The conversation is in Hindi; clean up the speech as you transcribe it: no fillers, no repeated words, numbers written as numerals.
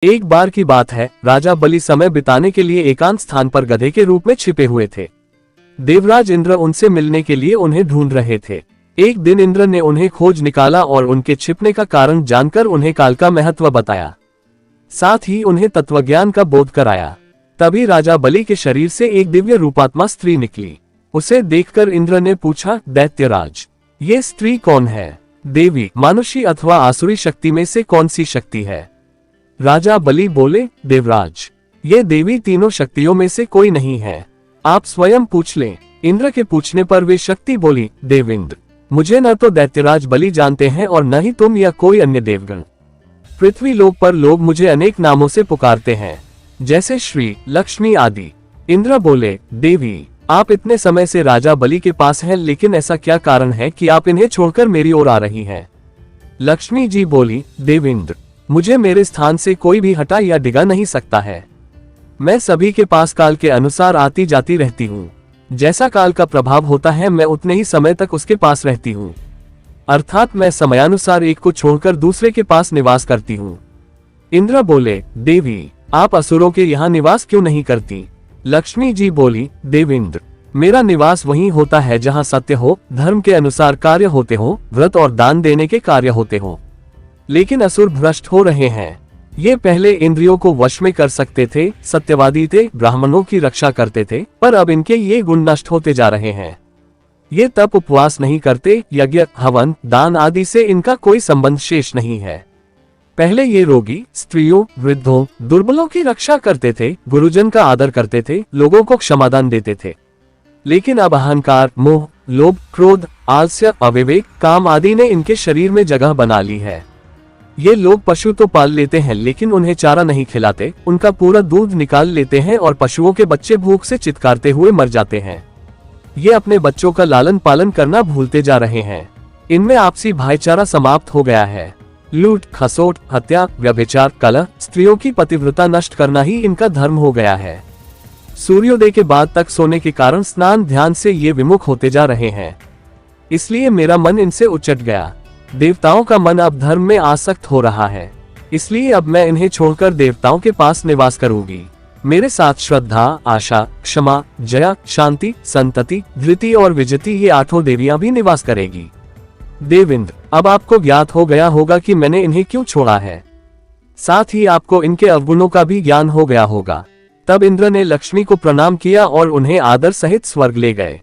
एक बार की बात है, राजा बलि समय बिताने के लिए एकांत स्थान पर गधे के रूप में छिपे हुए थे। देवराज इंद्र उनसे मिलने के लिए उन्हें ढूंढ रहे थे। एक दिन इंद्र ने उन्हें खोज निकाला और उनके छिपने का कारण जानकर उन्हें काल का महत्व बताया, साथ ही उन्हें तत्वज्ञान का बोध कराया। तभी राजा बलि के शरीर से एक दिव्य रूपात्मा स्त्री निकली। उसे देखकर इंद्र ने पूछा, दैत्यराज, ये स्त्री कौन है? देवी, मानुषी अथवा आसुरी शक्ति में से कौन सी शक्ति है? राजा बलि बोले, देवराज, ये देवी तीनों शक्तियों में से कोई नहीं है, आप स्वयं पूछ लें। इंद्र के पूछने पर वे शक्ति बोली, देवेंद्र, मुझे न तो दैत्यराज बलि जानते हैं और न ही तुम या कोई अन्य देवगण। पृथ्वी लोक पर लोग मुझे अनेक नामों से पुकारते हैं, जैसे श्री, लक्ष्मी आदि। इंद्र बोले, देवी, आप इतने समय से राजा बलि के पास हैं, लेकिन ऐसा क्या कारण है कि आप इन्हें छोड़कर मेरी ओर आ रही हैं? लक्ष्मी जी बोली, देवेंद्र, मुझे मेरे स्थान से कोई भी हटा या डिगा नहीं सकता है। मैं सभी के पास काल के अनुसार आती जाती रहती हूँ। जैसा काल का प्रभाव होता है, मैं उतने ही समय तक उसके पास रहती हूँ। अर्थात मैं समयानुसार एक को छोड़कर दूसरे के पास निवास करती हूँ। इंद्र बोले, देवी, आप असुरों के यहाँ निवास क्यों नहीं करती? लक्ष्मी जी बोली, देवेंद्र, मेरा निवास वहीं होता है जहाँ सत्य हो, धर्म के अनुसार कार्य होते हो, व्रत और दान देने के कार्य होते हो। लेकिन असुर भ्रष्ट हो रहे हैं। ये पहले इंद्रियों को वश में कर सकते थे, सत्यवादी थे, ब्राह्मणों की रक्षा करते थे, पर अब इनके ये गुण नष्ट होते जा रहे हैं। ये तप उपवास नहीं करते, यज्ञ, हवन, दान आदि से इनका कोई संबंध शेष नहीं है। पहले ये रोगी, स्त्रियों, वृद्धों, दुर्बलों की रक्षा करते थे, गुरुजन का आदर करते थे, लोगों को क्षमादान देते थे। लेकिन अब अहंकार, मोह, लोभ, क्रोध, आलस्य, अविवेक, काम आदि ने इनके शरीर में जगह बना ली है। ये लोग पशु तो पाल लेते हैं, लेकिन उन्हें चारा नहीं खिलाते, उनका पूरा दूध निकाल लेते हैं और पशुओं के बच्चे भूख से चित्कारते हुए मर जाते हैं। ये अपने बच्चों का लालन पालन करना भूलते जा रहे हैं। इनमें आपसी भाईचारा समाप्त हो गया है। लूट, खसोट, हत्या, व्यभिचार, कलह, स्त्रियों की पतिव्रता नष्ट करना ही इनका धर्म हो गया है। सूर्योदय के बाद तक सोने के कारण स्नान ध्यान से ये विमुख होते जा रहे हैं। इसलिए मेरा मन इनसे उचट गया। देवताओं का मन अब धर्म में आसक्त हो रहा है, इसलिए अब मैं इन्हें छोड़कर देवताओं के पास निवास करूंगी। मेरे साथ श्रद्धा, आशा, क्षमा, जया, शांति, संतति, धृति और विजति ये 8 देवियां भी निवास करेगी। देवेंद्र, अब आपको ज्ञात हो गया होगा कि मैंने इन्हें क्यों छोड़ा है। साथ ही आपको इनके अवगुणों का भी ज्ञान हो गया होगा। तब इंद्र ने लक्ष्मी को प्रणाम किया और उन्हें आदर सहित स्वर्ग ले गए।